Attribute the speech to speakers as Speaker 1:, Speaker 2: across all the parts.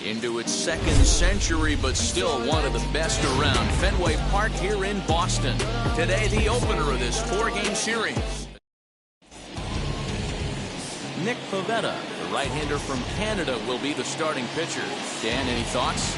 Speaker 1: Into its second century, but still one of the best around. Fenway Park here in Boston. Today, the opener of this 4-game series. Nick Pivetta, the right-hander from Canada, will be the starting pitcher. Dan, any thoughts?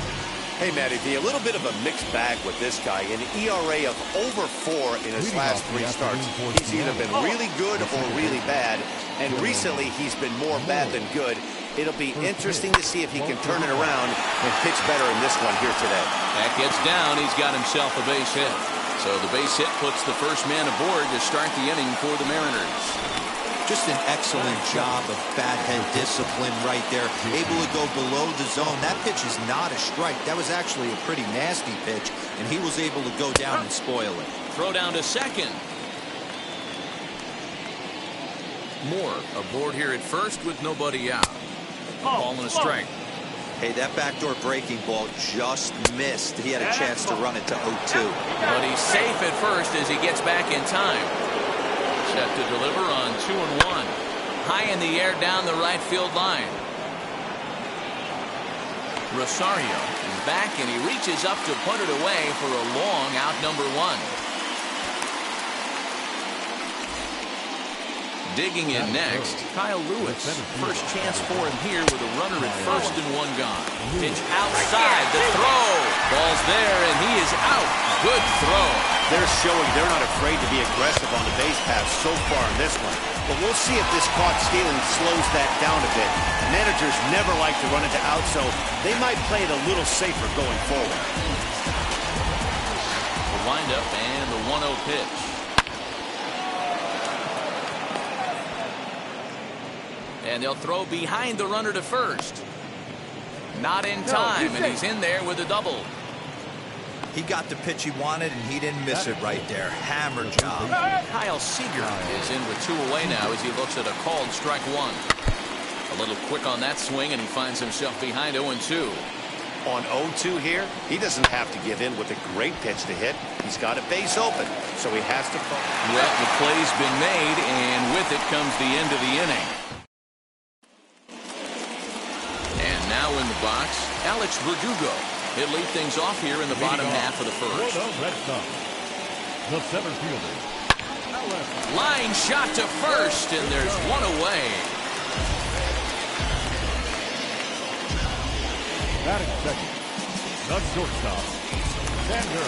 Speaker 2: Hey, Matty V, a little bit of a mixed bag with this guy. An ERA of over 4 in his last 3 starts. He's either been really good or really bad, and recently he's been more bad than good. It'll be interesting to see if he can turn it around and pitch better in this one here today.
Speaker 1: That gets down. He's got himself a base hit. So the base hit puts the first man aboard to start the inning for the Mariners.
Speaker 3: Just an excellent job of bat head discipline right there. Able to go below the zone. That pitch is not a strike. That was actually a pretty nasty pitch, and he was able to go down and spoil it.
Speaker 1: Throw down to second. Moore aboard here at first with nobody out. Ball and a strike.
Speaker 3: Hey, that backdoor breaking ball just missed. He had a chance to run it to 0-2.
Speaker 1: But he's safe at first as he gets back in time. Set to deliver on 2-1. High in the air down the right field line. Rosario is back and he reaches up to put it away for a long out number 1. Digging in next, Kyle Lewis. First chance for him here with a runner at first and 1 gone. Pitch outside, the throw. Ball's there and he is out. Good throw.
Speaker 2: They're showing they're not afraid to be aggressive on the base path so far in this one. But we'll see if this caught stealing slows that down a bit. Managers never like to run into out, so they might play it a little safer going forward.
Speaker 1: The windup and the 1-0 pitch. And they'll throw behind the runner to first. Not in time, and he's in there with a double.
Speaker 3: He got the pitch he wanted, and he didn't miss it right there. Hammer job.
Speaker 1: Kyle Seager is in with 2 away now as he looks at a called strike 1. A little quick on that swing, and he finds himself behind 0-2.
Speaker 2: On 0-2 here, he doesn't have to give in with a great pitch to hit. He's got a base open, so he has to.
Speaker 1: Well, the play's been made, and with it comes the end of the inning. And now in the box, Alex Verdugo. He'll lead things off here in the bottom half of the first.
Speaker 4: The center fielder.
Speaker 1: Line shot to first, and there's 1 away.
Speaker 4: Batting second. The shortstop, Xander.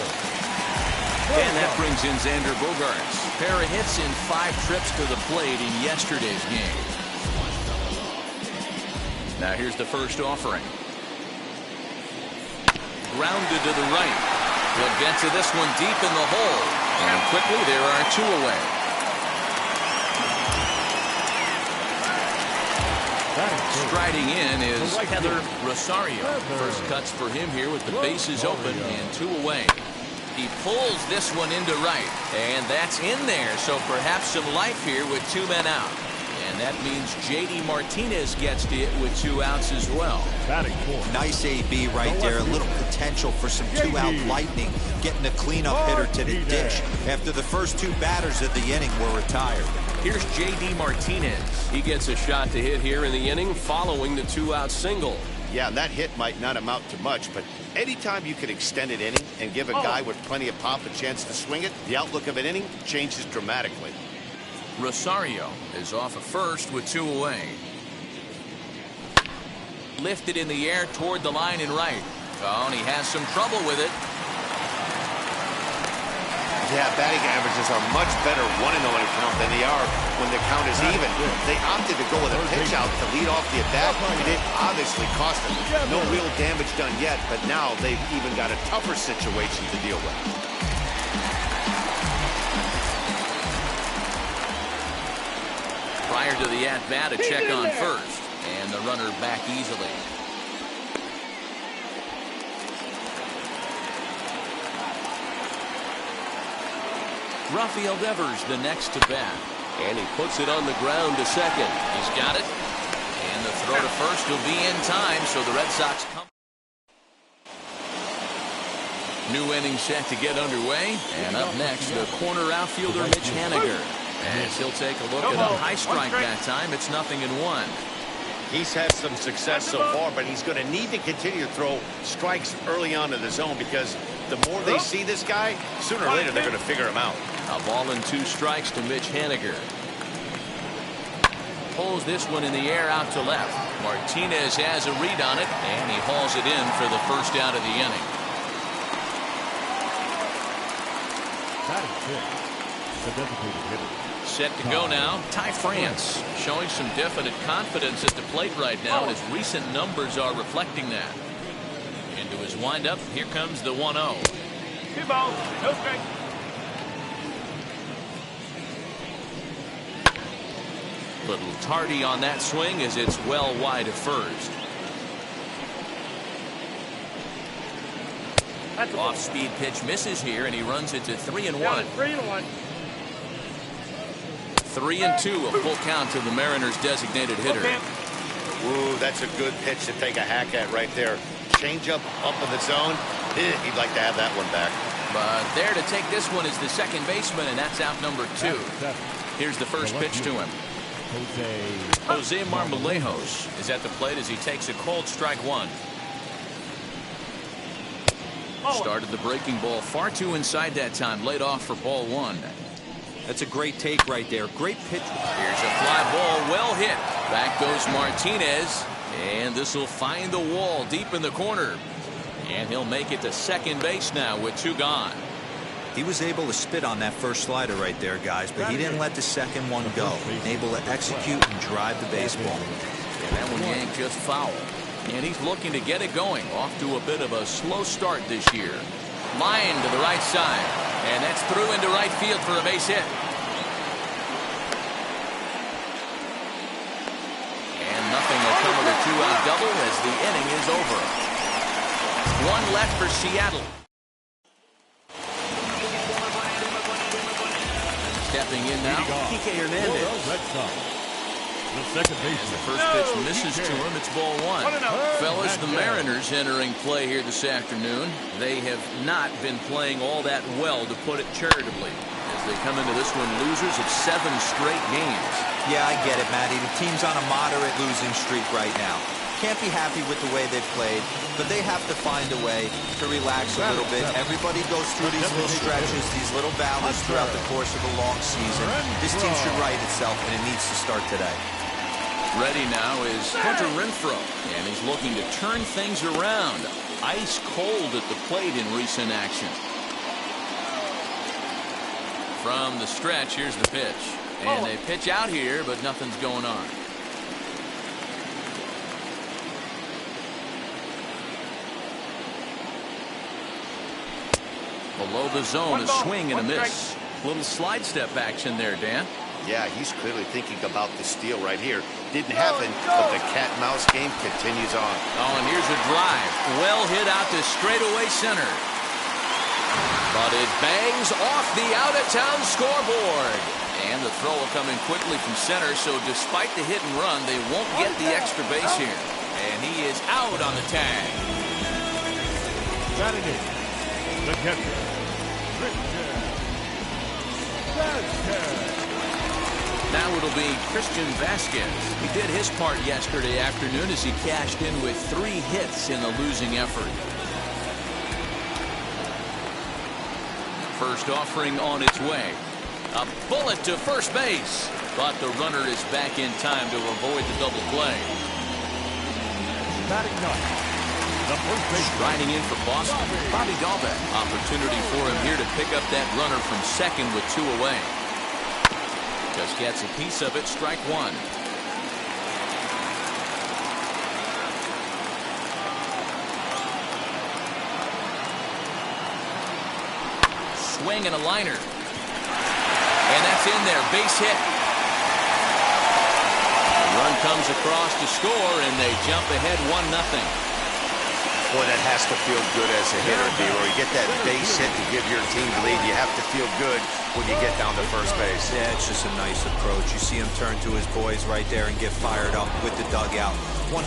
Speaker 1: And that brings in Xander Bogaerts. Pair of hits in 5 trips to the plate in yesterday's game. Now here's the first offering. Grounded to the right. He'll get to this one deep in the hole. And quickly there are 2 away. Striding in is Heather Rosario. First cuts for him here with the bases open and 2 away. He pulls this one into right. And that's in there. So perhaps some life here with 2 men out. And that means J.D. Martinez gets to it with 2 outs as well.
Speaker 3: Nice AB right there. A little potential for some 2-out lightning. Getting a cleanup hitter to the dish after the first 2 batters of the inning were retired.
Speaker 1: Here's J.D. Martinez. He gets a shot to hit here in the inning following the 2-out single.
Speaker 2: Yeah, that hit might not amount to much, but anytime you can extend an inning and give a guy with plenty of pop a chance to swing it, the outlook of an inning changes dramatically.
Speaker 1: Rosario is off at first with 2 away. Lifted in the air toward the line in right. Oh, and he has some trouble with it.
Speaker 2: Yeah, batting averages are much better 1-0 in a count than they are when the count is even. They opted to go with a pitch out to lead off the at-bat, and it obviously cost them. No real damage done yet, but now they've even got a tougher situation to deal with.
Speaker 1: Prior to the at-bat, a check on first, and the runner back easily. Rafael Devers the next to bat, and he puts it on the ground to second. He's got it, and the throw to first will be in time, so the Red Sox come. New inning set to get underway, and up next, the corner outfielder Mitch Haniger. As he'll take a look at a high strike that time, it's 0-1.
Speaker 2: He's had some success so far, but he's going to need to continue to throw strikes early on in the zone because the more they see this guy, sooner or later they're going to figure him out.
Speaker 1: A ball and 2 strikes to Mitch Haniger. Pulls this one in the air out to left. Martinez has a read on it, and he hauls it in for the first out of the inning.
Speaker 4: The designated hitter.
Speaker 1: Set to go now, Ty France, showing some definite confidence at the plate right now, and his recent numbers are reflecting that. Into his windup, here comes the 1-0.
Speaker 5: 2 balls, no strikes.
Speaker 1: Little tardy on that swing as it's well wide of first. Off-speed pitch misses here, and he runs it to 3-1.
Speaker 5: 3-1.
Speaker 2: 3-2,
Speaker 1: a full count to the Mariners' designated hitter.
Speaker 2: Ooh, that's a good pitch to take a hack at right there. Change up in the zone. He'd like to have that one back.
Speaker 1: But there to take this one is the second baseman, and that's out number 2. Here's the first pitch to him. Jose Marmolejos is at the plate as he takes a cold strike 1. Started the breaking ball far too inside that time. Laid off for ball 1.
Speaker 3: That's a great take right there. Great pitch.
Speaker 1: Here's a fly ball, well hit. Back goes Martinez, and this will find the wall deep in the corner. And he'll make it to second base now with 2 gone.
Speaker 3: He was able to spit on that first slider right there, guys, but he didn't let the second one go. Able to execute and drive the baseball.
Speaker 1: And that one yanked just foul. And he's looking to get it going. Off to a bit of a slow start this year. Line to the right side. And that's through into right field for a base hit. And nothing will come with a 2-out double as the inning is over. 1 left for Seattle. Stepping in now, Kike Hernandez.
Speaker 4: The second baseman.
Speaker 1: The first pitch misses to him. It's ball 1. Fellas, the Mariners entering play here this afternoon. They have not been playing all that well, to put it charitably, as they come into this one losers of 7 straight games.
Speaker 3: Yeah, I get it, Matty. The team's on a moderate losing streak right now. Can't be happy with the way they've played, but they have to find a way to relax a little bit. Everybody goes through these little stretches, these little valleys throughout the course of a long season. This team should right itself, and it needs to start today.
Speaker 1: Ready now is Hunter Renfroe, and he's looking to turn things around. Ice cold at the plate in recent action. From the stretch, here's the pitch. And they pitch out here, but nothing's going on. Below the zone, a swing and a miss. Little slide step action there, Dan.
Speaker 2: Yeah, he's clearly thinking about the steal right here. Didn't happen, but the cat-mouse game continues on.
Speaker 1: Oh, and here's a drive. Well hit out to straightaway center. But it bangs off the out-of-town scoreboard. And the throw will come in quickly from center, so despite the hit and run, they won't get the extra base here. And he is out on the tag.
Speaker 4: Batting in, the catcher,
Speaker 1: Now it'll be Christian Vasquez. He did his part yesterday afternoon as he cashed in with 3 hits in the losing effort. First offering on its way. A bullet to first base. But the runner is back in time to avoid the double play.
Speaker 4: batting ninth.
Speaker 1: Riding in for Boston, Bobby Dalbec. Opportunity for him here to pick up that runner from second with 2 away. Just gets a piece of it, strike 1. Swing and a liner. And that's in there, base hit. The run comes across to score, and they jump ahead 1-0.
Speaker 2: Boy, that has to feel good as a hitter, D-Roy. You get that base hit to give your team the lead. You have to feel good when you get down to first base.
Speaker 3: Yeah, it's just a nice approach. You see him turn to his boys right there and get fired up with the dugout. 100%,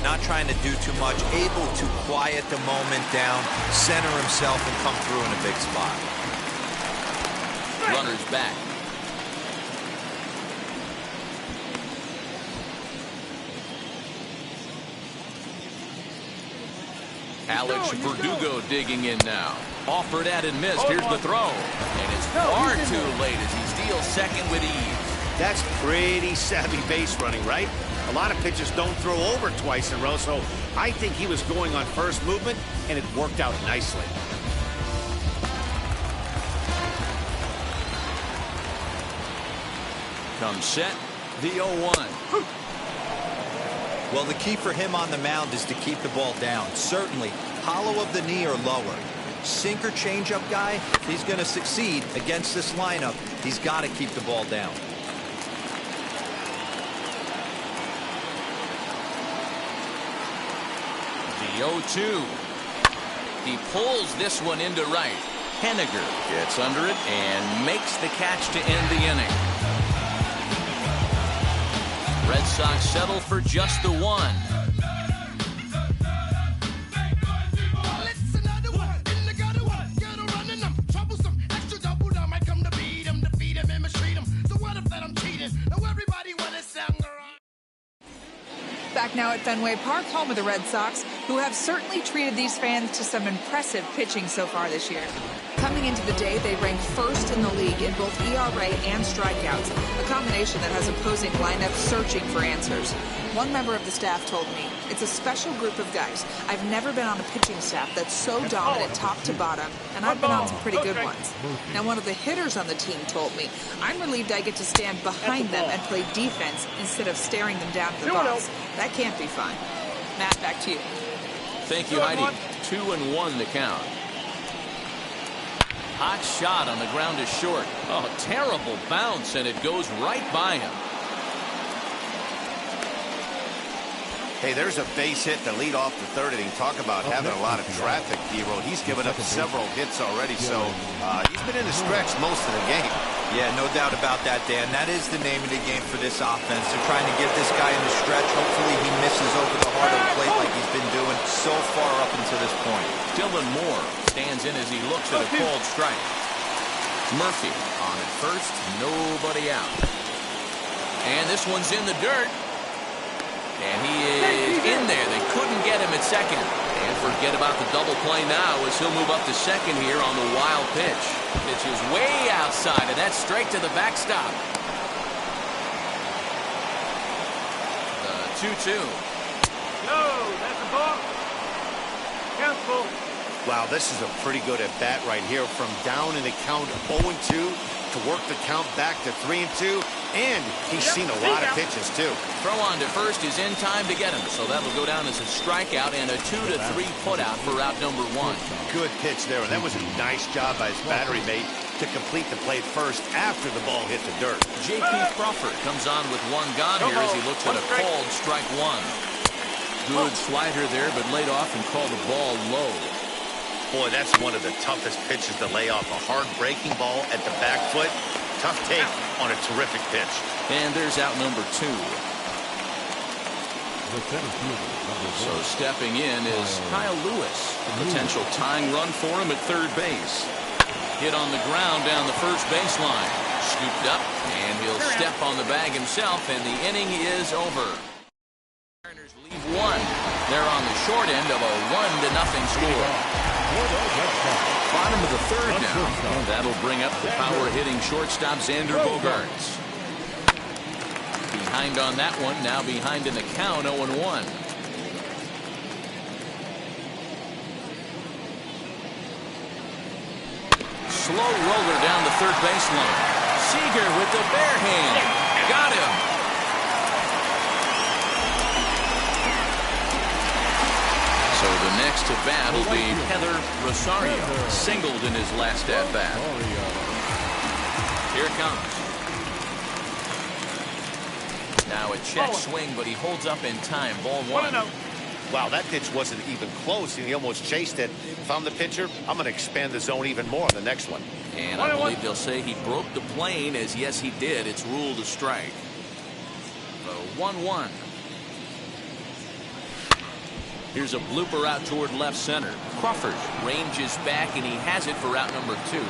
Speaker 3: not trying to do too much, able to quiet the moment down, center himself, and come through in a big spot.
Speaker 1: Runner's back. Alex Verdugo digging in now. Offered at and missed. Here's the throw. And it's far too late as he steals second with ease.
Speaker 2: That's pretty savvy base running, right? A lot of pitchers don't throw over twice in a row, so I think he was going on first movement, and it worked out nicely.
Speaker 1: Comes set, the 0-1.
Speaker 3: Well, the key for him on the mound is to keep the ball down. Certainly, hollow of the knee or lower. Sinker changeup guy, if he's going to succeed against this lineup, he's got to keep the ball down.
Speaker 1: The 0-2. He pulls this one into right. Henniger gets under it and makes the catch to end the inning. Red Sox settle for just the one.
Speaker 6: Back now at Fenway Park, home of the Red Sox, who have certainly treated these fans to some impressive pitching so far this year. Coming into the day, they ranked first in the league in both ERA and strikeouts, a combination that has opposing lineups searching for answers. One member of the staff told me, it's a special group of guys. I've never been on a pitching staff that's so dominant top to bottom, and I've been on some pretty good ones. Now, one of the hitters on the team told me, I'm relieved I get to stand behind them and play defense instead of staring them down at the box. That can't be fun. Matt, back to you.
Speaker 1: Thank you, Heidi. 2-1 the count. Hot shot on the ground to short. Oh, terrible bounce, and it goes right by him.
Speaker 2: Hey, there's a base hit to lead off the third inning. Talk about having a lot of traffic, D-Roll. He's given up several hits already, so he's been in the stretch most of the game.
Speaker 3: Yeah, no doubt about that, Dan. That is the name of the game for this offense. They're trying to get this guy in the stretch. Hopefully he misses over the heart of the plate like he's been doing so far up until this point.
Speaker 1: Dylan Moore stands in as he looks at a called strike. Murphy on at first, nobody out. And this one's in the dirt. And he is in there. They couldn't get him at second. And forget about the double play now as he'll move up to second here on the wild pitch. Pitch is way outside, and that's straight to the backstop. The 2-2.
Speaker 5: No, that's a ball. Careful.
Speaker 2: Wow, this is a pretty good at bat right here. From down in the count 0-2 to work the count back to 3-2. And he's seen a lot of pitches, too.
Speaker 1: Throw on to first is in time to get him. So that'll go down as a strikeout and a 2-3 putout for out number 1.
Speaker 2: Good pitch there. And that was a nice job by his battery mate to complete the play first after the ball hit the dirt.
Speaker 1: J.P. Crawford comes on with one gone here as he looks at a called strike 1. Good slider there, but laid off and called the ball low.
Speaker 2: Boy, that's one of the toughest pitches to lay off. A hard breaking ball at the back foot. Tough take on a terrific pitch.
Speaker 1: And there's out number 2. So stepping in is Kyle Lewis. A potential tying run for him at third base. Hit on the ground down the first baseline. Scooped up, and he'll step on the bag himself, and the inning is over. Mariners leave 1. They're on the short end of a 1-0 score. Bottom of the third now. And that'll bring up the power-hitting shortstop Xander Bogaerts. Behind on that one, now behind in the count, 0-1. Slow roller down the third baseline. Seager with the bare hand. Got him. So the next at bat will be Heather Rosario, singled in his last at bat. Here it comes. Now a check swing, but he holds up in time. Ball 1.
Speaker 2: Wow, that pitch wasn't even close, and he almost chased it. If I'm the pitcher, I'm going to expand the zone even more on the next one.
Speaker 1: And I believe they'll say he broke the plane, as yes, he did. It's ruled a strike. So 1-1. Here's a blooper out toward left center. Crawford ranges back, and he has it for out number 2.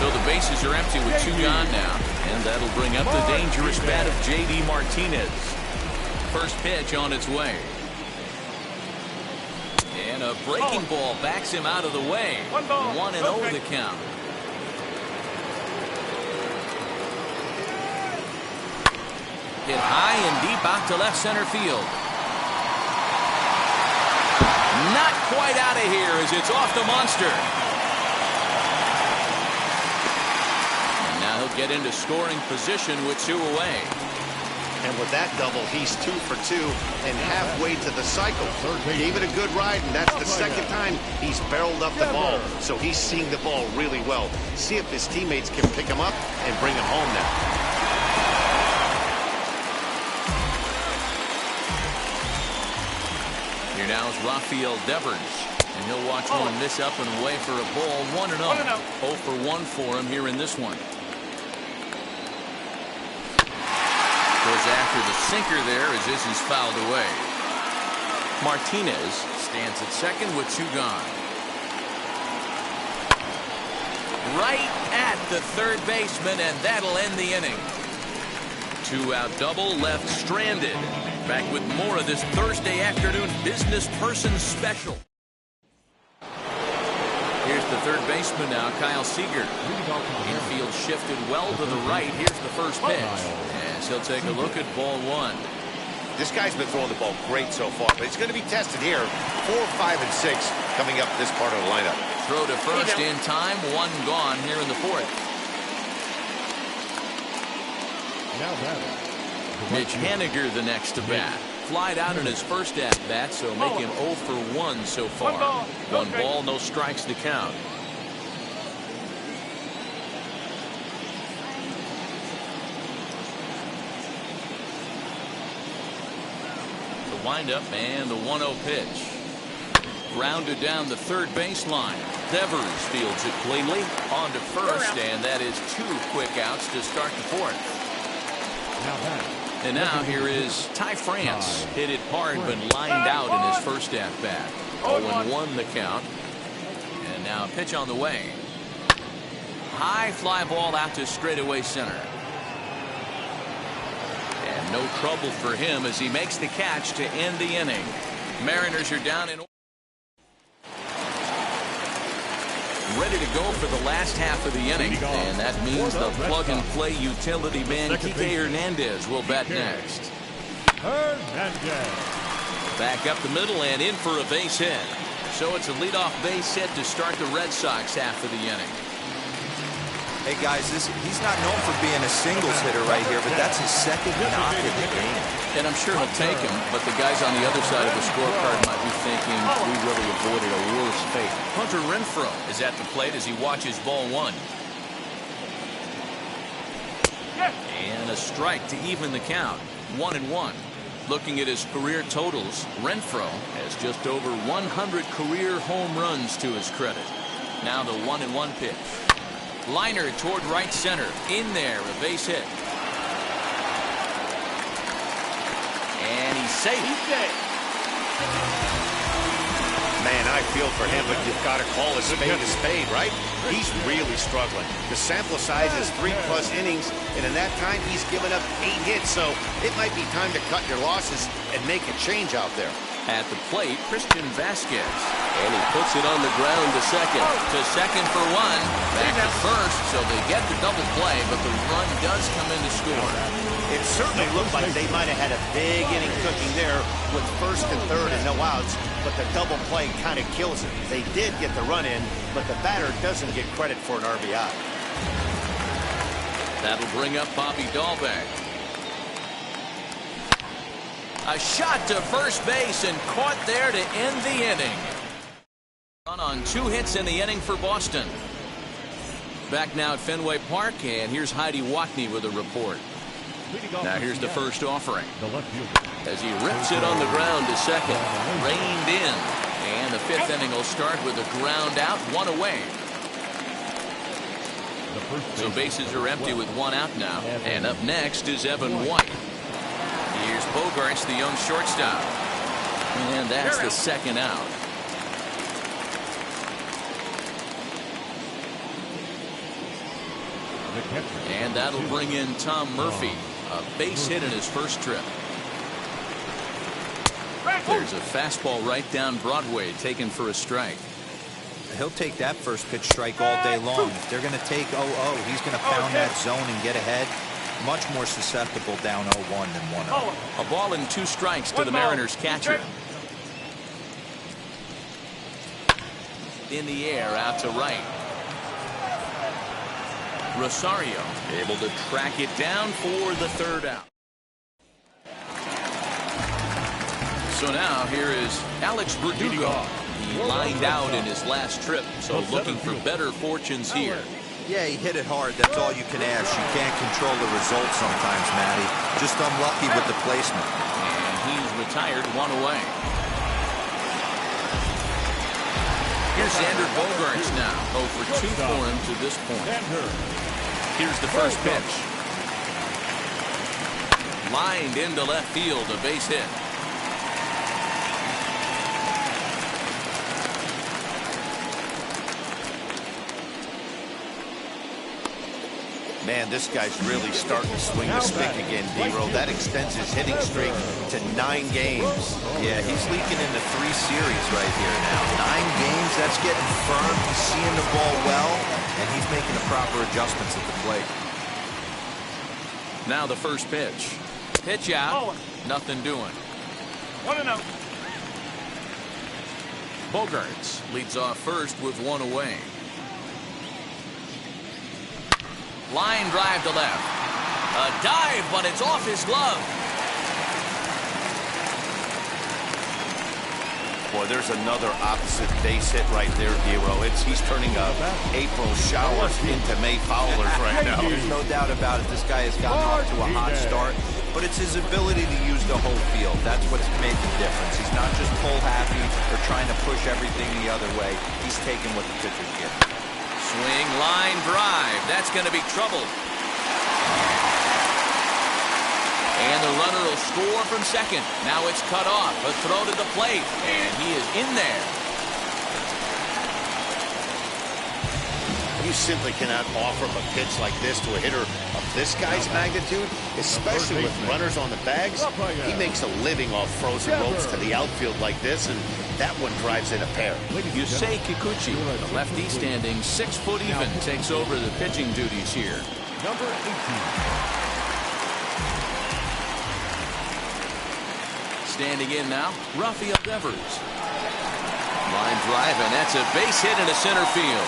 Speaker 1: So the bases are empty with 2 gone now. And that'll bring up the dangerous bat of J.D. Martinez. first pitch on its way. And a breaking ball backs him out of the way. 1-0 the count. Hit high and deep out to left center field. Not quite out of here as it's off the monster. And now he'll get into scoring position with 2 away.
Speaker 2: And with that double, he's 2 for 2 and halfway to the cycle. Gave it a good ride, and that's the second time he's barreled up the ball. So he's seeing the ball really well. See if his teammates can pick him up and bring him home now.
Speaker 1: Here now is Rafael Devers, and he'll watch one miss up and away for a ball. 1-0. 0 for 1 for him here in this one. Goes after the sinker there as this is fouled away. Martinez stands at second with 2 gone. Right at the third baseman, and that'll end the inning. 2-out double left stranded. Back with more of this Thursday afternoon business person special. Here's the third baseman now, Kyle Seager. Infield shifted well to the right. Here's the first pitch. As he'll take a look at ball 1.
Speaker 2: This guy's been throwing the ball great so far, but he's going to be tested here. 4, 5, and 6 coming up this part of the lineup.
Speaker 1: Throw to first in time. 1 gone here in the 4th.
Speaker 4: Now batting.
Speaker 1: Mitch Haniger the next to bat. Flied out in his first at bat, so make him 0 for 1 so far. 1 ball, no strikes to count. The windup and the 1-0 pitch. Grounded down the third baseline. Devers fields it cleanly. On to first, and that is 2 quick outs to start the 4th.
Speaker 4: Now batting.
Speaker 1: And now here is Ty France. Hit it hard but lined out in his first at-bat. 0-1 the count. And now a pitch on the way. High fly ball out to straightaway center. And no trouble for him as he makes the catch to end the inning. Mariners are down in. Ready to go for the last half of the inning, and that means the plug-and-play utility man Kike Hernandez will bat next. Back up the middle and in for a base hit. So it's a leadoff base hit to start the Red Sox half of the inning.
Speaker 3: Hey guys, he's not known for being a singles hitter right here, but that's his second knock of the game.
Speaker 1: And I'm sure he'll take him, but the guys on the other side of the scorecard might be thinking we really avoided a worse fate. Hunter Renfroe is at the plate as he watches ball 1. And a strike to even the count. 1-1. Looking at his career totals, Renfroe has just over 100 career home runs to his credit. Now the 1-1 pitch. Liner toward right center. In there, a base hit. And he's safe.
Speaker 2: Man, I feel for him, but you've got to call a spade, right? He's really struggling. The sample size is 3+ innings, and in that time, he's given up 8 hits, so it might be time to cut your losses and make a change out there.
Speaker 1: At the plate, Christian Vasquez. And he puts it on the ground to second. To second for 1. Back to first, so they get the double play, but the run does come in to score.
Speaker 2: It certainly looked like they might have had a big inning cooking there with first and third and no outs, but the double play kind of kills it. They did get the run in, but the batter doesn't get credit for an RBI.
Speaker 1: That'll bring up Bobby Dahlbeck. A shot to first base and caught there to end the inning. Run on 2 hits in the inning for Boston. Back now at Fenway Park, and here's Heidi Watney with a report. Now here's the first offering. As he rips it on the ground to second. Reined in. And the 5th inning will start with a ground out, 1 away. So bases are empty with 1 out now. And up next is Evan White. Here's Bogarts, the young shortstop. And that's the 2nd out. And that'll bring in Tom Murphy. A base hit in his first trip. There's a fastball right down Broadway taken for a strike.
Speaker 3: He'll take that first pitch strike all day long. If they're going to take 0-0, he's going to pound that zone and get ahead. Much more susceptible down 0-1 than 1-0.
Speaker 1: A ball and 2 strikes to the Mariners catcher. In the air, out to right. Rosario able to track it down for the 3rd out. So now here is Alex Verdugo. He lined out in his last trip, so looking for better fortunes here.
Speaker 3: Yeah, he hit it hard. That's all you can ask. You can't control the results sometimes, Matty. Just unlucky with the placement.
Speaker 1: And he's retired 1 away. Here's Xander Bogaerts now. 0 for 2 for him to this point. Here's the first pitch. Lined into left field, a base hit.
Speaker 2: Man, this guy's really starting to swing the stick again, D-Row. That extends his hitting streak to 9 games.
Speaker 3: Yeah, he's leaking into 3 series right here now. 9 games, that's getting firm. He's seeing the ball well, and he's making the proper adjustments at the plate.
Speaker 1: Now the first pitch. Pitch out. Nothing doing.
Speaker 5: 1-0.
Speaker 1: Bogaerts leads off first with 1 away. Line drive to left. A dive, but it's off his glove.
Speaker 2: Boy, there's another opposite base hit right there, D-Row. He's turning April showers into May foulers right now.
Speaker 3: There's no doubt about it. This guy has gotten off to a hot start, but it's his ability to use the whole field. That's what's made the difference. He's not just pull happy or trying to push everything the other way. He's taking what the pitcher's giving.
Speaker 1: Swing, line, drive. That's going to be trouble. And the runner will score from second. Now it's cut off. A throw to the plate. And he is in there.
Speaker 2: You simply cannot offer him a pitch like this to a hitter of this guy's magnitude, especially with runners on the bags. He makes a living off frozen ropes to the outfield like this, and that one drives in a pair.
Speaker 1: Yusei Kikuchi, the lefty standing 6 foot even, takes over the pitching duties here.
Speaker 4: Number 18.
Speaker 1: Standing in now, Rafael Devers. Line drive, and that's a base hit into center field.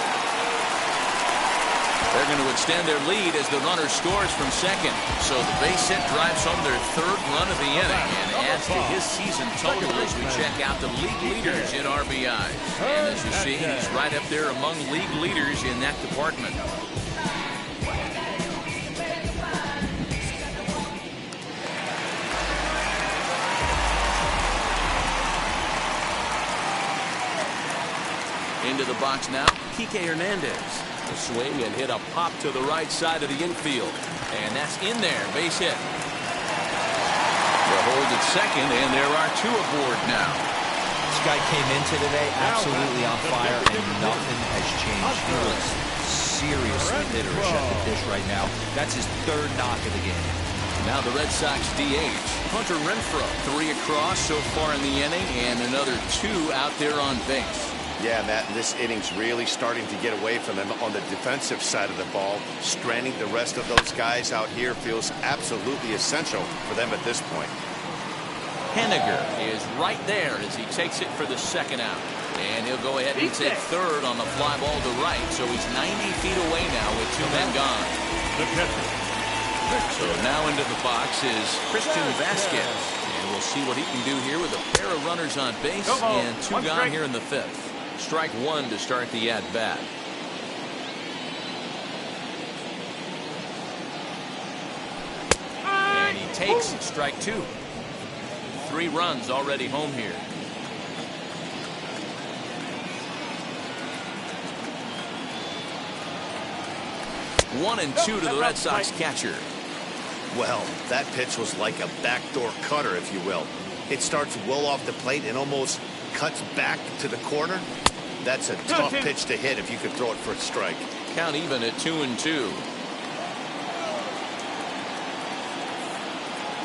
Speaker 1: They're going to extend their lead as the runner scores from second. So the base hit drives home their 3rd run of the inning and adds to his season total as we check out the league leaders in RBI. And as you see, he's right up there among league leaders in that department. Into the box now, Kike Hernandez. The swing and hit a pop to the right side of the infield. And that's in there, base hit. They'll hold at second, and there are 2 aboard now.
Speaker 3: This guy came into today absolutely on fire, and nothing has changed. He looks seriously hitterish at the dish right now. That's his 3rd knock of the game.
Speaker 1: Now the Red Sox DH, Hunter Renfroe. 3 across so far in the inning, and another 2 out there on base.
Speaker 2: Yeah, Matt, this inning's really starting to get away from them on the defensive side of the ball. Stranding the rest of those guys out here feels absolutely essential for them at this point.
Speaker 1: Henniger is right there as he takes it for the 2nd out. And he'll go ahead and take 3rd on the fly ball to right. So he's 90 feet away now with 2 men gone.
Speaker 4: The catcher.
Speaker 1: So now into the box is Christian Vasquez. And we'll see what he can do here with a pair of runners on base and 2 gone here in the 5th. Strike 1 to start the at-bat. And he takes strike 2. 3 runs already home here. One and 2 to the Red Sox catcher.
Speaker 2: Well, that pitch was like a backdoor cutter, if you will. It starts well off the plate and almost cuts back to the corner. That's a tough pitch to hit if you could throw it for a strike.
Speaker 1: Count even at 2-2.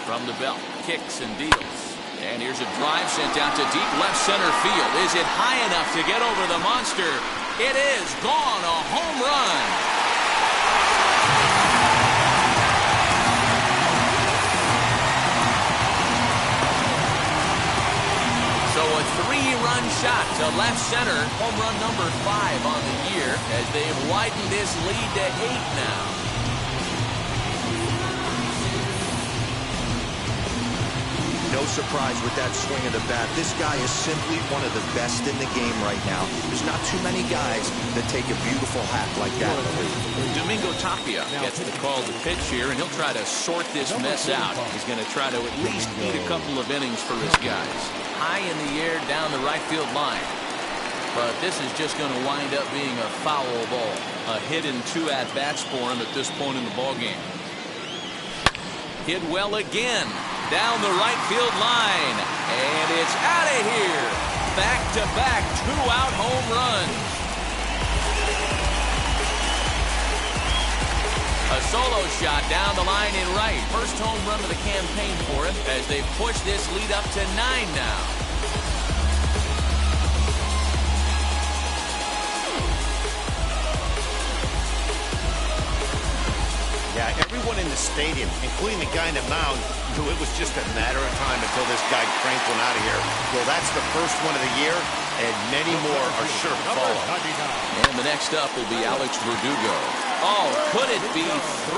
Speaker 1: From the belt, kicks and deals. And here's a drive sent out to deep left center field. Is it high enough to get over the monster? It is gone, a home run. So a 3-run shot to left center. Home run number 5 on the year as they've widened this lead to 8 now.
Speaker 3: No surprise with that swing of the bat. This guy is simply one of the best in the game right now. There's not too many guys that take a beautiful hack like that in the league.
Speaker 1: Domingo Tapia gets the call to pitch here, and he'll try to sort this mess out. He's going to try to at least eat a couple of innings for his guys. High in the air down the right field line. But this is just going to wind up being a foul ball. A hit in 2 at-bats for him at this point in the ballgame. Hit well again. Down the right field line. And it's out of here. Back-to-back 2-out home runs. A solo shot down the line in right. First home run of the campaign for him as they push this lead up to 9 now.
Speaker 2: Yeah, everyone in the stadium, including the guy in the mound, knew it was just a matter of time until this guy cranked one out of here. Well, that's the first one of the year, and many more are sure to follow.
Speaker 1: And the next up will be Alex Verdugo. Oh, could it be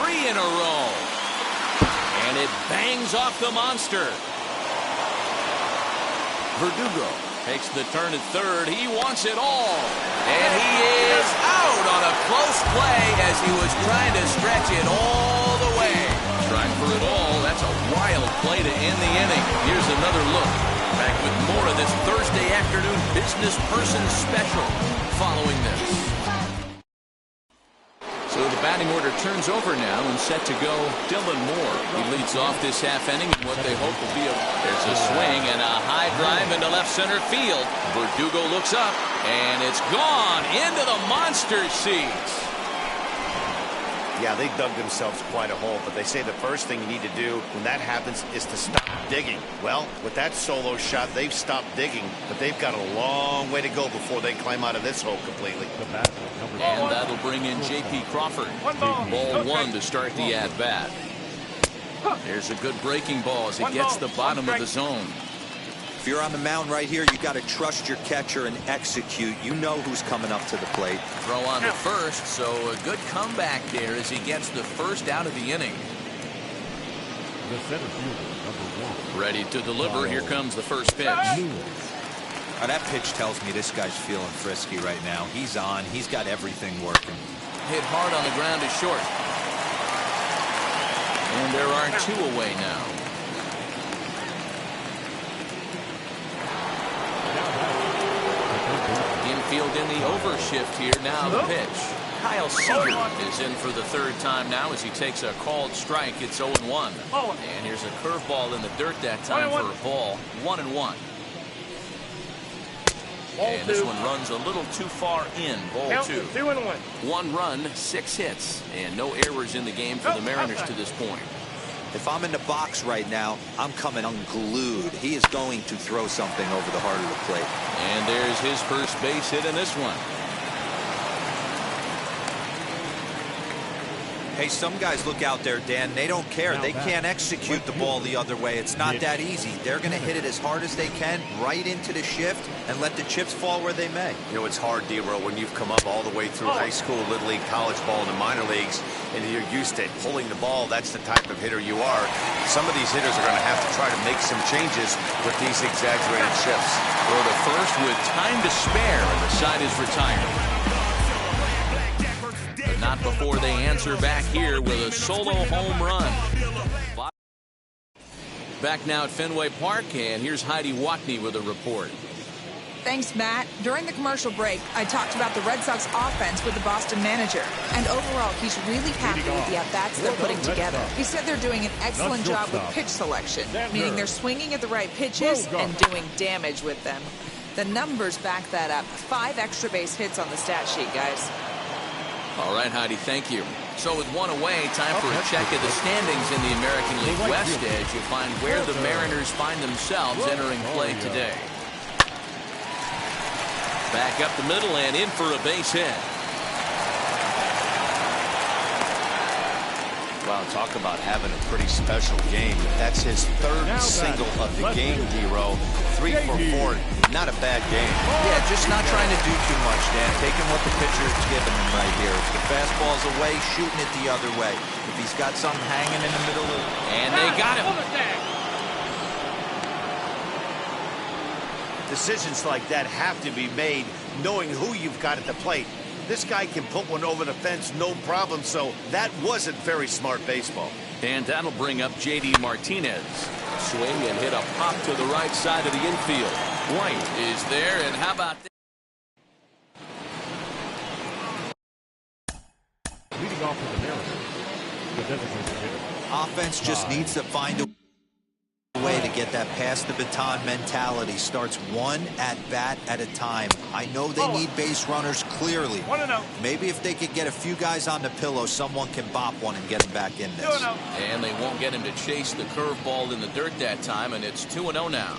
Speaker 1: 3 in a row? And it bangs off the monster. Verdugo takes the turn at third. He wants it all. And he is out on a close play as he was trying to stretch it all the way. Trying for it all. That's a wild play to end the inning. Here's another look. Back with more of this Thursday afternoon business person special following this. So the batting order turns over now and set to go Dylan Moore. He leads off this half inning in what they hope will be there's a swing and a high drive into left center field. Verdugo looks up and it's gone into the monster seats.
Speaker 2: Yeah, they dug themselves quite a hole, but they say the first thing you need to do when that happens is to stop digging. Well, with that solo shot, they've stopped digging, but they've got a long way to go before they climb out of this hole completely.
Speaker 1: And that'll bring in J.P. Crawford. Ball 1 to start the at-bat. There's a good breaking ball as he gets the bottom of the zone.
Speaker 3: If you're on the mound right here, you got to trust your catcher and execute. You know who's coming up to the plate.
Speaker 1: Throw on to first, so a good comeback there as he gets the first out of the inning.
Speaker 4: The center fielder, number 1.
Speaker 1: Ready to deliver. Here comes the first pitch.
Speaker 3: Now, that pitch tells me this guy's feeling frisky right now. He's on. He's got everything working.
Speaker 1: Hit hard on the ground is short. And there are 2 away now. Infield in the overshift here. Now the pitch. Kyle Seager is in for the 3rd time now as he takes a called strike. It's 0-1. And here's a curveball in the dirt that time for a ball. 1-1. And this one runs a little too far in. Ball 2. 1 run, 6 hits, and no errors in the game for the Mariners to this point.
Speaker 3: If I'm in the box right now, I'm coming unglued. He is going to throw something over the heart of the plate.
Speaker 1: And there's his first base hit in this one.
Speaker 3: Hey, some guys look out there, Dan. They don't care. They can't execute the ball the other way. It's not that easy. They're going to hit it as hard as they can right into the shift and let the chips fall where they may.
Speaker 2: You know, it's hard, D-Row, when you've come up all the way through high school, little league, college ball, and the minor leagues, and you're used to pulling the ball. That's the type of hitter you are. Some of these hitters are going to have to try to make some changes with these exaggerated shifts.
Speaker 1: Throw to first with time to spare, and the side is retired. But not before they answer back here with a solo home run. Back now at Fenway Park, and here's Heidi Watney with a report.
Speaker 6: Thanks, Matt. During the commercial break, I talked about the Red Sox offense with the Boston manager. And overall, he's really happy with the at-bats they're putting together. He said they're doing an excellent job with pitch selection, meaning they're swinging at the right pitches and doing damage with them. The numbers back that up. 5 extra base hits on the stat sheet, guys.
Speaker 1: All right, Heidi, thank you. So with one away, time for a check of the standings in the American League West as you find where the Mariners find themselves entering play today. Back up the middle and in for a base hit.
Speaker 2: Wow, talk about having a pretty special game. That's his third single of the game, D-Row. 3 for 4. Not a bad game.
Speaker 3: Yeah, just not trying to do too much, Dan. Taking what the pitcher's giving him right here. If the fastball's away, shooting it the other way. If he's got something hanging in the middle of...
Speaker 1: And they got him.
Speaker 2: Decisions like that have to be made knowing who you've got at the plate. This guy can put one over the fence, no problem, so that wasn't very smart baseball.
Speaker 1: And that'll bring up J.D. Martinez. Swing and hit a pop to the right side of the infield. White is there, and how about this?
Speaker 4: Leading off for the Mariners, the designated hitter.
Speaker 3: Offense just needs to find a way to get that pass the baton mentality. Starts one at bat at a time. I know they need base runners clearly. Maybe if they could get a few guys on the pillow, someone can bop one and get him back in this.
Speaker 1: And they won't get him to chase the curveball in the dirt that time, and it's 2-0 now.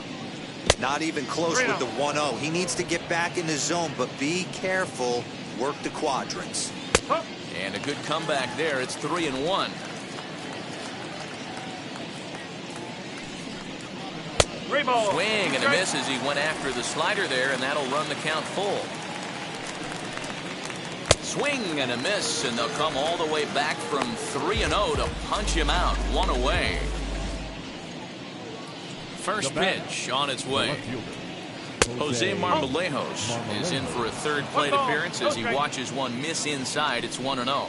Speaker 3: Not even close with the 1-0. He needs to get back in the zone, but be careful. Work the quadrants.
Speaker 1: And a good comeback there. It's 3-1. Swing and a miss as he went after the slider there, and that'll run the count full. Swing and a miss, and they'll come all the way back from 3-0 to punch him out. One away. First pitch on its way. Jose Marmolejos is in for a third plate appearance as he watches one miss inside. It's 1-0.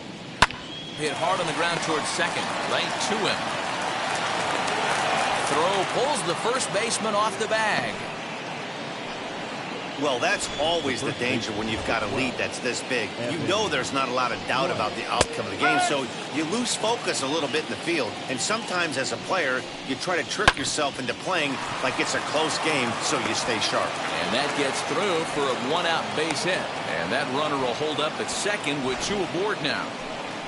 Speaker 1: Hit hard on the ground towards second. Right to him. Throw pulls the first baseman off the bag.
Speaker 2: Well, that's always the danger when you've got a lead that's this big. You know there's not a lot of doubt about the outcome of the game, so you lose focus a little bit in the field. And sometimes as a player, you try to trick yourself into playing like it's a close game so you stay sharp.
Speaker 1: And that gets through for a one-out base hit. And that runner will hold up at second with 2 aboard now.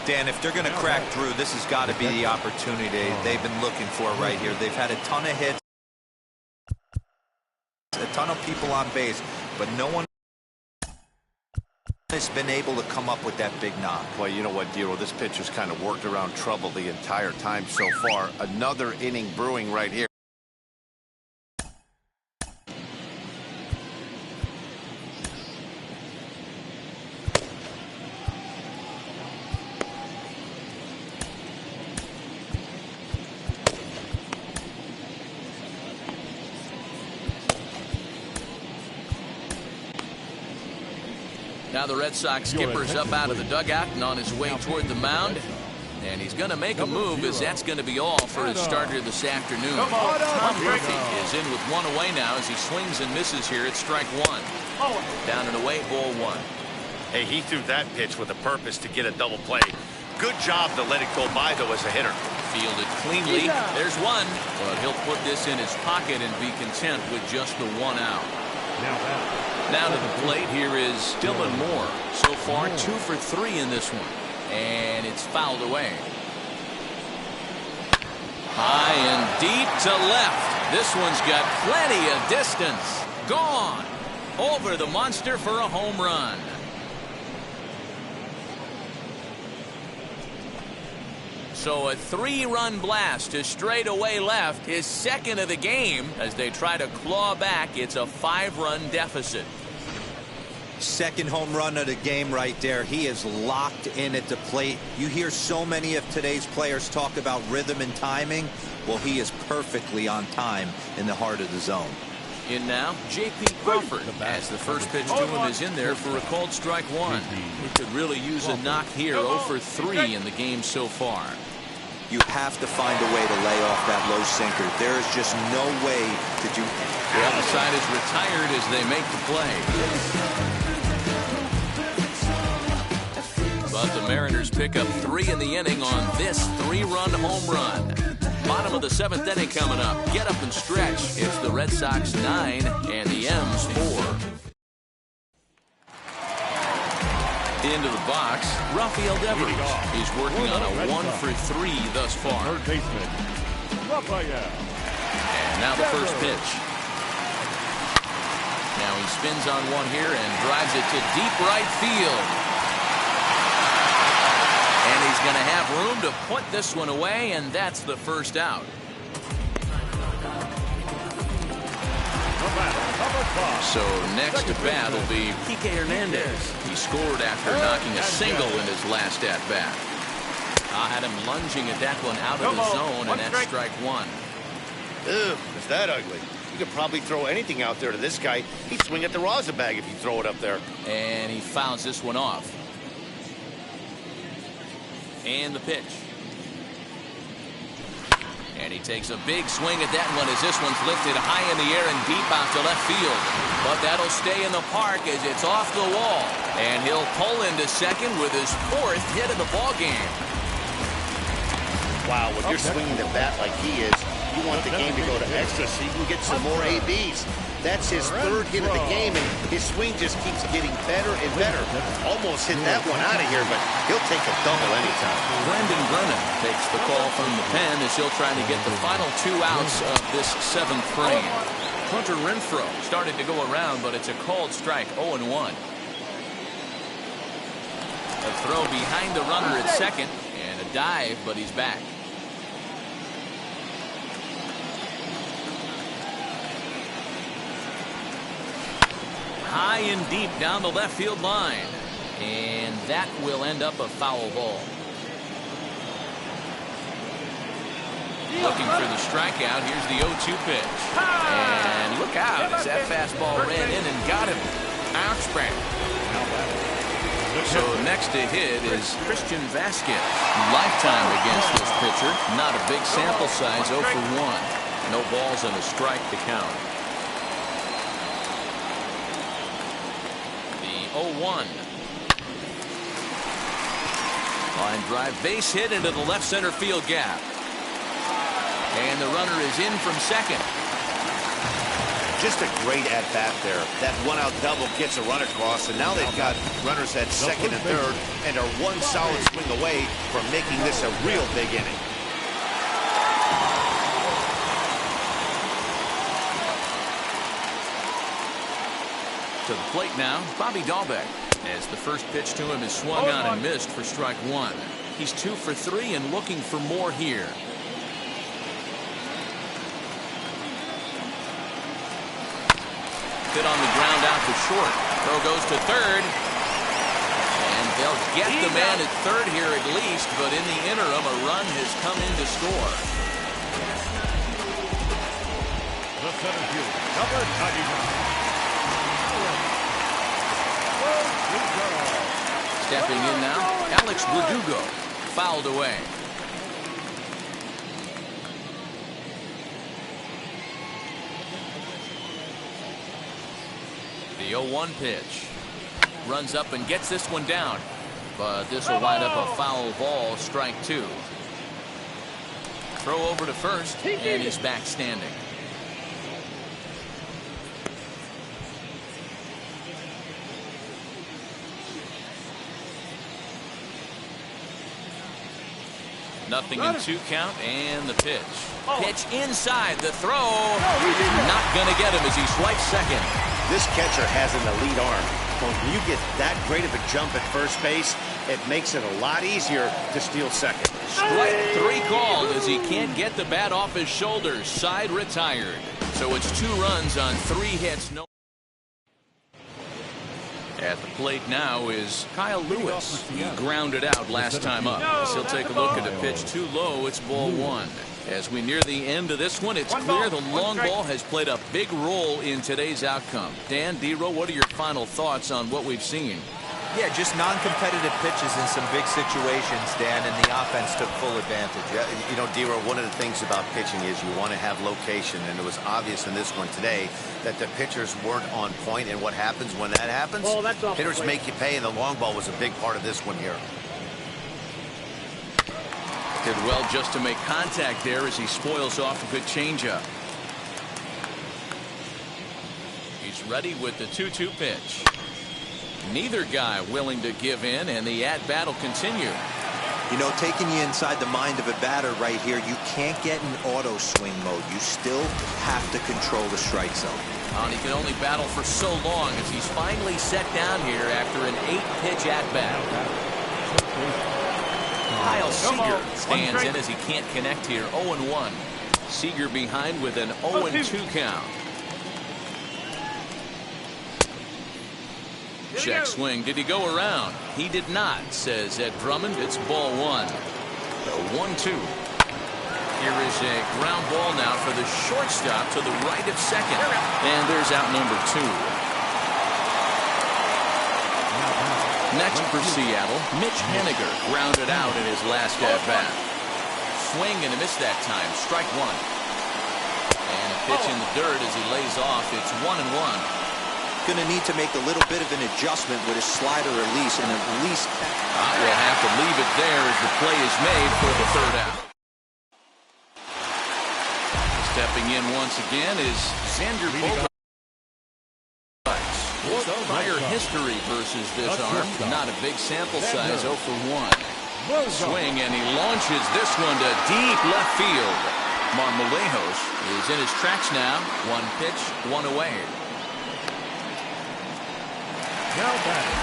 Speaker 3: Dan, if they're going to crack through, this has got to be the opportunity they've been looking for right here. They've had a ton of hits, a ton of people on base, but no one has been able to come up with that big knock.
Speaker 2: Well, you know what, Dero, this pitcher's kind of worked around trouble the entire time so far. Another inning brewing right here.
Speaker 1: Now the Red Sox skipper's up out of the dugout and on his way toward the mound. And he's going to make a move, as that's going to be all for his starter this afternoon. Tom Murphy is in with 1 away now as he swings and misses here at strike 1. Down and away, ball 1.
Speaker 2: Hey, he threw that pitch with a purpose to get a double play. Good job to let it go by, though, as a hitter.
Speaker 1: Fielded cleanly. There's one. But he'll put this in his pocket and be content with just the 1 out. Now to the plate, here is Dylan Moore. So far, 2 for 3 in this one. And it's fouled away. High and deep to left. This one's got plenty of distance. Gone. Over the monster for a home run. So a 3-run blast to straightaway left, his second of the game. As they try to claw back, it's a 5-run deficit.
Speaker 3: Second home run of the game right there. He is locked in at the plate. You hear so many of today's players talk about rhythm and timing. Well, he is perfectly on time in the heart of the zone.
Speaker 1: In now, J.P. Crawford, as the first pitch to him is in there for a called strike 1. He could really use a knock here. 0 for 3 in the game so far.
Speaker 3: You have to find a way to lay off that low sinker. There is just no way to do that.
Speaker 1: The other side is retired as they make the play. But the Mariners pick up 3 in the inning on this 3-run home run. Bottom of the 7th inning coming up. Get up and stretch. It's the Red Sox 9 and the M's 4. Into the box, Rafael Devers. He's working on a 1-for-3 thus far.
Speaker 4: Third baseman, Rafael.
Speaker 1: And now the first pitch. Now he spins on one here and drives it to deep right field. And he's going to have room to put this one away, and that's the first out. So next to bat will be Kike Hernandez. He scored after knocking a single in his last at-bat. I had him lunging at that one out of the zone, and that's strike one.
Speaker 2: Ugh, is that ugly? You could probably throw anything out there to this guy. He'd swing at the rosin bag if you throw it up there.
Speaker 1: And he fouls this one off. And the pitch. And he takes a big swing at that one as this one's lifted high in the air and deep out to left field. But that'll stay in the park as it's off the wall. And he'll pull into second with his 4th hit of the ballgame.
Speaker 2: Wow, when you're swinging the bat like he is, you want the game to go to extra so you can get some more ABs. That's his 3rd hit of the game, and his swing just keeps getting better and better. Almost hit that one out of here, but he'll take a double anytime.
Speaker 1: Brendan Brennan takes the call from the pen as he'll try to get the final 2 outs of this 7th frame. Hunter Renfroe started to go around, but it's a called strike, 0-1. A throw behind the runner at second, and a dive, but he's back. High and deep down the left field line. And that will end up a foul ball. Looking for the strikeout. Here's the 0-2 pitch. And look out as that fastball ran in and got him. Ouch bang. So next to hit is Christian Vasquez. Lifetime against this pitcher. Not a big sample size, 0 for 1. No balls and a strike to count. 0-1. Line drive base hit into the left center field gap. And the runner is in from second.
Speaker 2: Just a great at-bat there. That one-out double gets a run across, and now they've got runners at second and third and are one solid swing away from making this a real big inning.
Speaker 1: To the plate now, Bobby Dahlbeck, as the first pitch to him is swung on and missed for strike 1. He's 2 for 3 and looking for more here. Hit on the ground out to short. Throw goes to third. And they'll get the man at third here at least, but in the interim, a run has come in to score.
Speaker 4: The center field, number 99.
Speaker 1: Stepping in now, Alex Verdugo, fouled away. The 0-1 pitch. Runs up and gets this one down. But this will wind up a foul ball, strike 2. Throw over to first, and he's back standing. Nothing in 2 count, and the pitch. Pitch inside, the throw. Not going to get him as he swipes second.
Speaker 2: This catcher has an elite arm. When you get that great of a jump at first base, it makes it a lot easier to steal second.
Speaker 1: Strike 3 called as he can't get the bat off his shoulders. Side retired. So it's 2 runs on 3 hits. No. At the plate now is Kyle Lewis. He grounded out last time up. As he'll take a look at the pitch too low. It's ball 1. As we near the end of this one, it's clear the long ball has played a big role in today's outcome. Dan, D-Row, what are your final thoughts on what we've seen?
Speaker 3: Yeah, just non-competitive pitches in some big situations, Dan, and the offense took full advantage.
Speaker 2: You know, D-Row, one of the things about pitching is you want to have location, and it was obvious in this one today that the pitchers weren't on point, and what happens when that happens? Hitters make you pay, and the long ball was a big part of this one here.
Speaker 1: Did well just to make contact there as he spoils off a good changeup. He's ready with the 2-2 pitch. Neither guy willing to give in, and the at-bat will continue.
Speaker 3: You know, taking you inside the mind of a batter right here, you can't get in auto swing mode. You still have to control the strike zone.
Speaker 1: And he can only battle for so long as he's finally set down here after an 8-pitch at-bat. Kyle Seager stands in as he can't connect here. 0-1. Seager behind with an 0-2 count. Check swing. Did he go around? He did not, says Ed Drummond. It's ball 1. The 1-2. Here is a ground ball now for the shortstop to the right of second. And there's out number 2. Next for Seattle, Mitch Haniger grounded out in his last at-bat. Swing and a miss that time. Strike 1. And a pitch in the dirt as he lays off. It's 1-1.
Speaker 3: Going to need to make a little bit of an adjustment with his slider release and at least.
Speaker 1: We'll have to leave it there as the play is made for the 3rd out. Stepping in once again is Xander Bogaerts. Prior history versus this arm. Not a big sample size. 0 for 1. Swing, and he launches this one to deep left field. Marmolejos is in his tracks now. 1 pitch, 1 away.
Speaker 4: Now batting.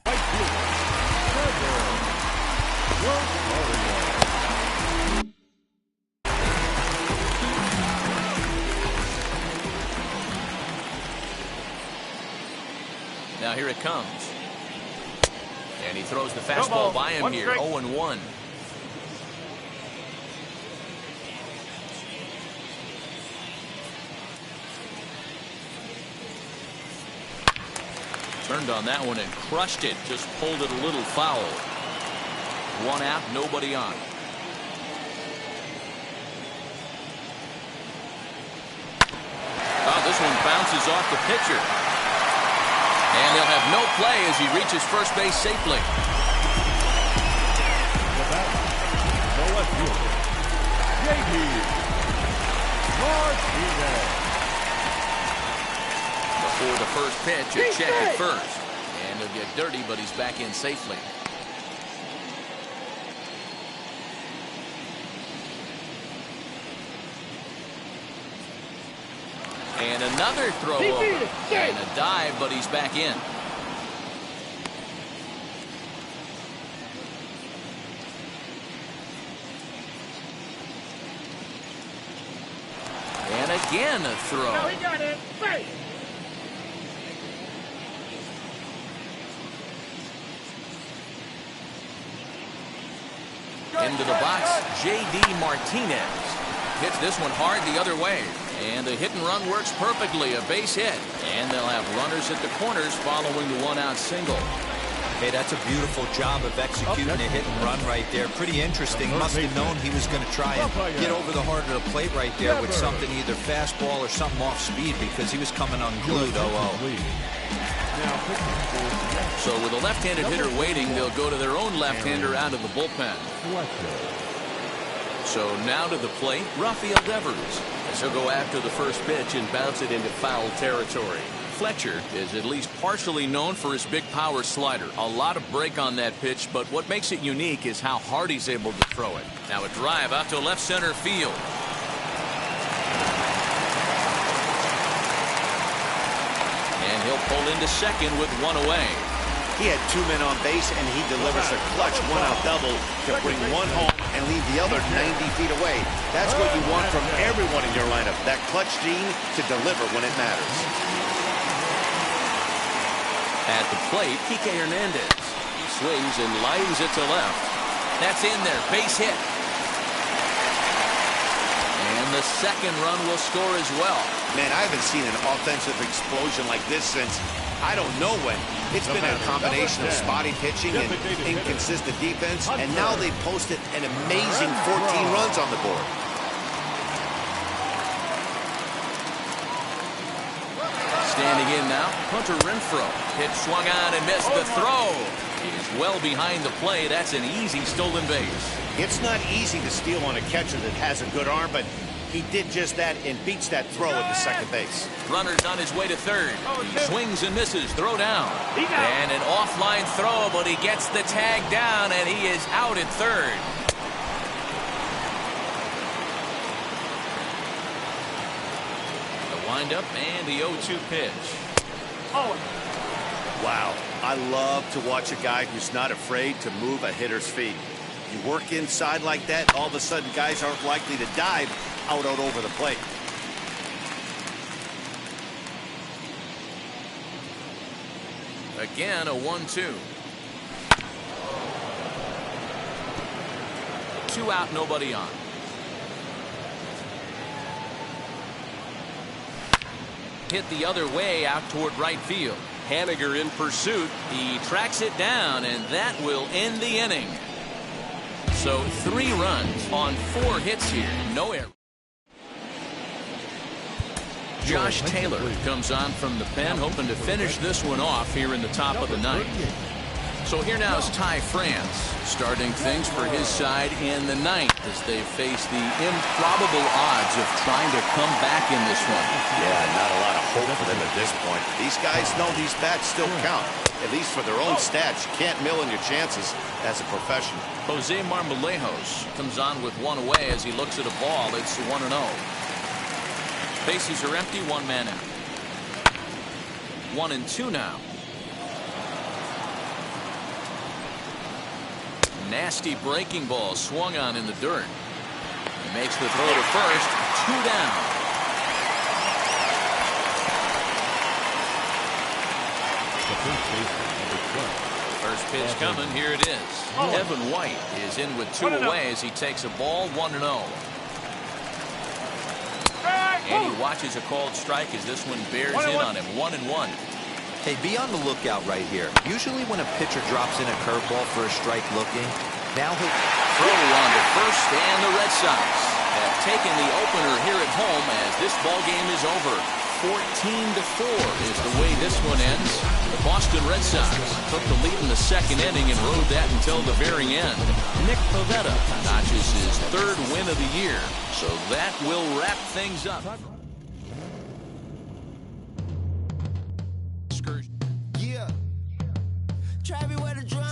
Speaker 4: Right fielder.
Speaker 1: Now here it comes. And he throws the fastball by him here. 0-1. Turned on that one and crushed it. Just pulled it a little foul. 1 out, nobody on. Oh, this one bounces off the pitcher. And they'll have no play as he reaches first base safely.
Speaker 4: The left fielder, J.D. Martinez.
Speaker 1: For the first pitch, a check at first. And he'll get dirty, but he's back in safely. And another throw over. And a dive, but he's back in. And again a throw.
Speaker 5: No, he got it. Base.
Speaker 1: Into the box, J.D. Martinez. Hits this one hard the other way. And the hit and run works perfectly. A base hit. And they'll have runners at the corners following the 1-out single.
Speaker 3: Hey, that's a beautiful job of executing a hit and run right there. Pretty interesting. Must have known he was going to try and get over the heart of the plate right there with something, either fastball or something off speed, because he was coming unglued. 0-0.
Speaker 1: So with a left-handed hitter waiting, they'll go to their own left-hander out of the bullpen. So now to the plate, Rafael Devers, as he'll go after the first pitch and bounce it into foul territory. Fletcher is at least partially known for his big power slider. A lot of break on that pitch, but what makes it unique is how hard he's able to throw it. Now a drive out to left center field. And he'll pull into second with 1 away.
Speaker 2: He had 2 men on base, and he delivers a clutch 1-out double to bring 1 home and leave the other 90 feet away. That's what you want from everyone in your lineup, that clutch gene to deliver when it matters.
Speaker 1: At the plate, Kike Hernandez. He swings and lines it to left. That's in there, base hit. And the second run will score as well.
Speaker 2: Man, I haven't seen an offensive explosion like this since I don't know when. It's been a combination of spotty pitching and inconsistent defense, and now they've posted an amazing 14 runs on the board.
Speaker 1: Standing in now, Hunter Renfroe. Pitch swung on and missed the throw. He's well behind the play. That's an easy stolen base.
Speaker 2: It's not easy to steal on a catcher that has a good arm, but he did just that and beats that throw at the second base.
Speaker 1: Runner's on his way to third. He swings and misses. Throw down. And an offline throw, but he gets the tag down, and he is out at third. The windup and the 0-2 pitch.
Speaker 2: Wow. I love to watch a guy who's not afraid to move a hitter's feet. You work inside like that, all of a sudden guys aren't likely to dive out over the plate.
Speaker 1: Again, a 1-2. 2 out, nobody on. Hit the other way out toward right field. Haniger in pursuit. He tracks it down, and that will end the inning. So 3 runs on 4 hits here. No error. Josh Taylor comes on from the pen, hoping to finish this one off here in the top of the ninth. So here now is Ty France starting things for his side in the ninth as they face the improbable odds of trying to come back in this one.
Speaker 2: Yeah, not a lot of hope for them at this point. These guys know these bats still count, at least for their own stats. You can't mill in your chances as a professional.
Speaker 1: Jose Marmolejos comes on with 1 away as he looks at a ball. It's 1-0. Bases are empty, 1 man out. 1-2 now. Nasty breaking ball swung on in the dirt. He makes the throw to first. 2 down. First pitch coming. Here it is. Evan White is in with 2 away as he takes a ball. 1-0. And he watches a called strike as this one bears in on him. 1-1.
Speaker 3: Hey, be on the lookout right here. Usually when a pitcher drops in a curveball for a strike looking, now he'll
Speaker 1: throw on to first, and the Red Sox have taken the opener here at home as this ball game is over. 14-4 is the way this one ends. The Boston Red Sox took the lead in the second inning and rode that until the very end. Nick Pivetta notches his 3rd win of the year, so that will wrap things up.
Speaker 7: Yeah. Try me where the drum.